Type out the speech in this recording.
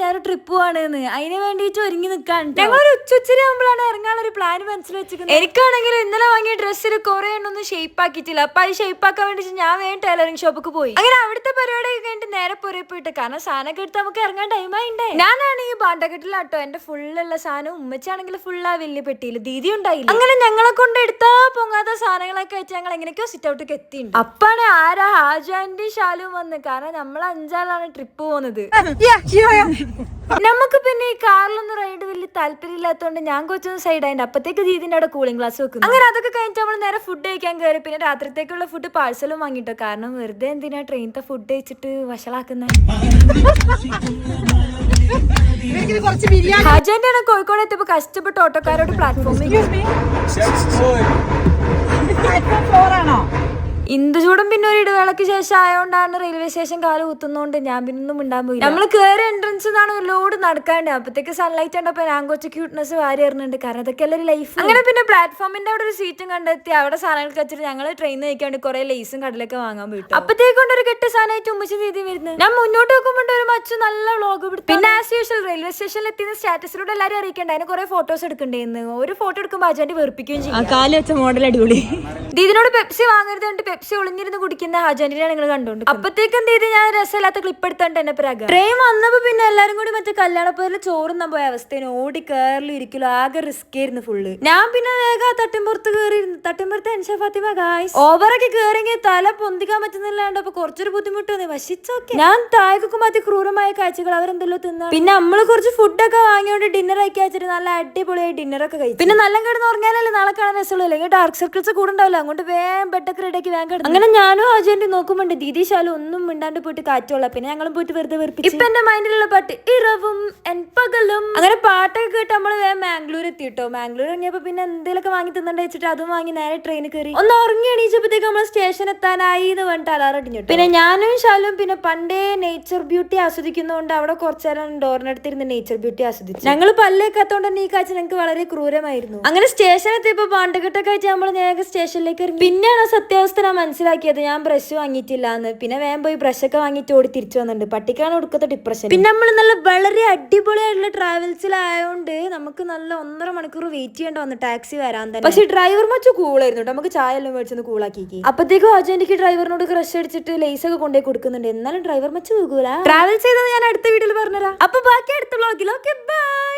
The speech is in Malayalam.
എല്ലാരും ട്രിപ്പ് പോവാണെന്ന് അതിന് വേണ്ടിട്ട് ഒരുങ്ങി നിൽക്കാൻ ഞങ്ങൾ ഒരു ഉച്ചയാകുമ്പോഴാണ് ഇറങ്ങാനൊരു പ്ലാൻ മനസ്സിൽ വെച്ചിരിക്കുന്നത്. എനിക്കാണെങ്കിൽ ഇന്നലെ വാങ്ങിയ ഡ്രസ്സിൽ കുറെ എണ്ണൊന്നും ഷേപ്പ് ആക്കിയിട്ടില്ല. അപ്പൊ അത് ഷേപ്പ് ആക്കാൻ വേണ്ടിട്ട് ഞാൻ വേഗം ടൈലറിംഗ് ഷോപ്പിക്ക് പോയി. അങ്ങനെ അവിടുത്തെ പരിപാടി കഴിഞ്ഞിട്ട് നേരെ പുറേ പോയിട്ട് കാരണം സാധനമൊക്കെ എടുത്ത് നമുക്ക് ഇറങ്ങാൻ ടൈം ആയിണ്ടേ. ഞാനാണെങ്കിൽ ബാണ്ടക്കെട്ടിലാട്ടോ എന്റെ ഫുള്ളുള്ള സാധനം. ഉമ്മച്ചാണെങ്കിൽ ഫുൾ ആ വലിയ പെട്ടിയില് ദീദി ഉണ്ടായില്ല. അങ്ങനെ ഞങ്ങളെ കൊണ്ട് എടുത്താ പൊങ്ങാത്ത സാധനങ്ങളൊക്കെ വെച്ച് ഞങ്ങൾ എങ്ങനെയൊക്കെയോ സിറ്റ് ഔട്ടിക്ക് എത്തിയിട്ടുണ്ട്. അപ്പാണ് ആരാ ഹാജാന്റി ഷാലും വന്ന്. കാരണം നമ്മൾ 5 ട്രിപ്പ് പോകുന്നത്. നമുക്ക് പിന്നെ ഈ കാറിലൊന്നും റൈഡ് വലിയ താല്പര്യമില്ലാത്തതുകൊണ്ട് ഞാൻ കൊച്ചൊന്ന് സൈഡ് ആയിട്ട് അപ്പത്തേക്ക് ദീദിന്റെ അവിടെ കൂളിംഗ് ഗ്ലാസ് വെക്കുന്നു. അങ്ങനെ അതൊക്കെ കഴിഞ്ഞിട്ട് നമ്മൾ നേരെ ഫുഡ് കഴിക്കാൻ കയറി. പിന്നെ രാത്രിത്തേക്കുള്ള ഫുഡ് പാഴ്സലും വാങ്ങിട്ടോ. കാരണം വെറുതെ എന്തിനാ ട്രെയിനത്തെ ഫുഡ് കഴിച്ചിട്ട് വഷളാക്കുന്നത്. ഹാജാന്റെ ആണ് കോഴിക്കോട് എത്തിയപ്പോ കഷ്ടപ്പെട്ട് ഓട്ടോക്കാരോട് പ്ലാറ്റ്ഫോമിൽ ഇന്ദുചൂടും പിന്നെ ഒരു ഇടവേളക്ക് ശേഷം ആയതുകൊണ്ടാണ് റെയിൽവേ സ്റ്റേഷൻ കാല് കുത്തുന്നോണ്ട് ഞാൻ പിന്നൊന്നും മിണ്ടാൻ പോയി. നമ്മൾ കയറി എൻട്രൻസ് എന്നാണ് ഒരു ലോഡ് നടക്കാണ്ട്. അപ്പത്തേക്ക് സൺലൈറ്റ് കണ്ടപ്പോ ഞാൻ കുറച്ച് ക്യൂട്ട്നെസ് വാരി എറിഞ്ഞുണ്ട്. കാരണം അതൊക്കെ എല്ലാവരും ലൈഫ്. അങ്ങനെ പിന്നെ പ്ലാറ്റ്ഫോമിന്റെ അവിടെ ഒരു സീറ്റും കണ്ടെത്തി അവിടെ സാധനങ്ങൾ വെച്ചിട്ട് ഞങ്ങൾ ട്രെയിൻ നയിക്കാണ്ട് കുറെ ലേസും കടലൊക്കെ വാങ്ങാൻ പോയിട്ട് അപ്പത്തേക്കൊണ്ട് ഒരു കെട്ട് സാധനമായിട്ട് ഉമ്മച്ച് രീതി വരുന്നത്. ഞാൻ മുന്നോട്ട് നോക്കുമ്പോൾ ഒരു മച്ചു നല്ല വ്ളോഗ് പിടിച്ചു. പിന്നെ ആസ് യൂഷ്വൽ റെയിൽവേ സ്റ്റേഷനിൽ എത്തിയ സ്റ്റാറ്റസിലൂടെ എല്ലാവരും അറിയിക്കണ്ട. അതിന് കുറെ ഫോട്ടോസ് എടുക്കണ്ടേന്ന്. ഒരു ഫോട്ടോ എടുക്കുമ്പോൾ അജാന്റെ വെറുപ്പിക്കുകയും ചെയ്യും. കാല് വെച്ച മോഡൽ അടിപൊളി. ദീദിനോട് പെപ്സി വാങ്ങരുത് പെപ്സി ഒളിഞ്ഞിരുന്ന് കുടിക്കുന്ന ഹാജാന്റിനെ നിങ്ങൾ കണ്ടോണ്ട്. അപ്പത്തേക്ക് എന്ത് ചെയ്ത് ഞാൻ രസമില്ലാത്ത ക്ലിപ്പ് എടുത്തോണ്ട് എന്നെ പ്രാഗ ട്രെയിൻ വന്നപ്പോ പിന്നെ എല്ലാരും കൂടി മറ്റേ കല്യാണപ്പോരിൽ ചോറുന്നാൻ പോയ അവസ്ഥയാണ്. ഓടി കയറിലും ഇരിക്കലും ആകെ റിസ്ക് ആയിരുന്നു ഫുള്ള്. ഞാൻ പിന്നെ വേഗം തട്ടിമ്പുറത്ത് കയറിയിരുന്നു. തട്ടിമ്പുറത്ത് എൻഷ ഫാത്തിമ ഗായ്സ് ഓവറൊക്കെ കയറിയെങ്കിൽ തല പൊന്തിക്കാൻ പറ്റുന്നില്ലാണ്ട് അപ്പൊ കുറച്ചൊരു ബുദ്ധിമുട്ട് വന്നു. പക്ഷേ ഞാൻ താഴേക്കും മതി ക്രൂരമായ കാഴ്ചകൾ അവരെന്തല്ലോ തിന്നാ. പിന്നെ നമ്മള് കുറച്ച് ഫുഡൊക്കെ വാങ്ങിയോണ്ട് ഡിന്നർ ആക്കി വെച്ചിട്ട് നല്ല അടിപൊളിയായി ഡിന്നറൊക്കെ കഴിച്ചു. പിന്നെ നല്ല കിടന്ന് ഉറങ്ങാനല്ലേ നാളെ കാണാൻ രസമുള്ളൂ. അല്ലെങ്കിൽ ഡാർക്ക് സർക്കിൾസ് കൂടെ ഉണ്ടാവില്ല. അങ്ങോട്ട് വേഗം ബെഡൊക്കെ റെഡിയാക്കി വേഗം കിടന്നു. അങ്ങനെ ഞാനും അജയന്റെ നോക്കുമ്പോണ്ട് ദീദി ശാലും ഒന്നും മിണ്ടാണ്ട് പോയിട്ട് കാറ്റുള്ള. പിന്നെ ഞങ്ങളും പോയിട്ട് വെറുതെ വെറുപ്പിച്ചു. ഇപ്പൊ എന്റെ മൈൻഡിലുള്ള പാട്ട് ഇറവും എൻ പകലും. അങ്ങനെ പാട്ടൊക്കെ കേട്ട് നമ്മള് വേഗം മാംഗ്ലൂർ എത്തിട്ടോ. മാംഗ്ലൂർ ഇറങ്ങിയപ്പോ പിന്നെ എന്തെങ്കിലുമൊക്കെ വാങ്ങി തിന്നണ്ട വെച്ചിട്ട് അതും വാങ്ങി നേരെ ട്രെയിനിൽ കയറി. ഒന്ന് ഉറങ്ങി എണീച്ചപ്പോഴത്തേക്ക് നമ്മൾ സ്റ്റേഷൻ എത്താനായി എന്ന് പറഞ്ഞിട്ട് അലാറം അടിഞ്ഞു. പിന്നെ ഞാനും ശാലും പിന്നെ പണ്ടേ നേച്ചർ ബ്യൂട്ടി ആസ്വദിക്കുന്നതുകൊണ്ട് അവിടെ കുറച്ചേരം ഡോറിനടുത്തിരുന്ന് നേച്ചർ ബ്യൂട്ടി ആസ്വദിച്ചു. ഞങ്ങൾ പല്ലേക്കാത്തോണ്ട് തന്നെ ഈ കാഴ്ച ഞങ്ങൾക്ക് വളരെ ക്രൂരമായിരുന്നു. അങ്ങനെ സ്റ്റേഷൻ എത്തിയപ്പോ പാണ്ടക്കെട്ടൊക്കെ ആയിട്ട് നമ്മൾ നേരെ സ്റ്റേഷനിലേക്ക് ഇറങ്ങി. പിന്നെയാണ് സത്യാവസ്ഥ ഞാൻ മനസ്സിലാക്കിയത് ഞാൻ ബ്രഷ് വാങ്ങിയിട്ടില്ല എന്ന്. പിന്നെ വേഗം പോയി ബ്രഷൊക്കെ വാങ്ങിയിട്ട് ഓടി തിരിച്ചു വന്നിട്ടുണ്ട്. പട്ടിക്കാണ് കൊടുക്കത്തെ ഡിപ്രഷൻ. പിന്നെ നമ്മൾ നല്ല വളരെ അടിപൊളിയായിട്ടുള്ള ട്രാവൽസിലായോണ്ട് നമുക്ക് നല്ല 1.5 മണിക്കൂർ വെയിറ്റ് ചെയ്യേണ്ട വന്നു ടാക്സി വരാൻ തന്നെ. പക്ഷെ ഡ്രൈവർ മച്ചു കൂളായിരുന്നു. നമുക്ക് ചായ എല്ലാം മേടിച്ചൊന്ന് കൂളാക്കി. അപ്പത്തേക്കും അജന്റിക്ക് ഡ്രൈവറിനോട് ക്രഷ് അടിച്ചിട്ട് ലേസ് ഒക്കെ കൊണ്ടേ കൊടുക്കുന്നുണ്ട്. എന്നാലും ഡ്രൈവർ മച്ചു കൂല. ട്രാവൽ ചെയ്തത് ഞാൻ അടുത്ത വീട്ടിൽ പറഞ്ഞുതരാം. അപ്പൊ ബാക്കി അടുത്ത വ്ളോഗിൽ ഓക്കെ ബൈ.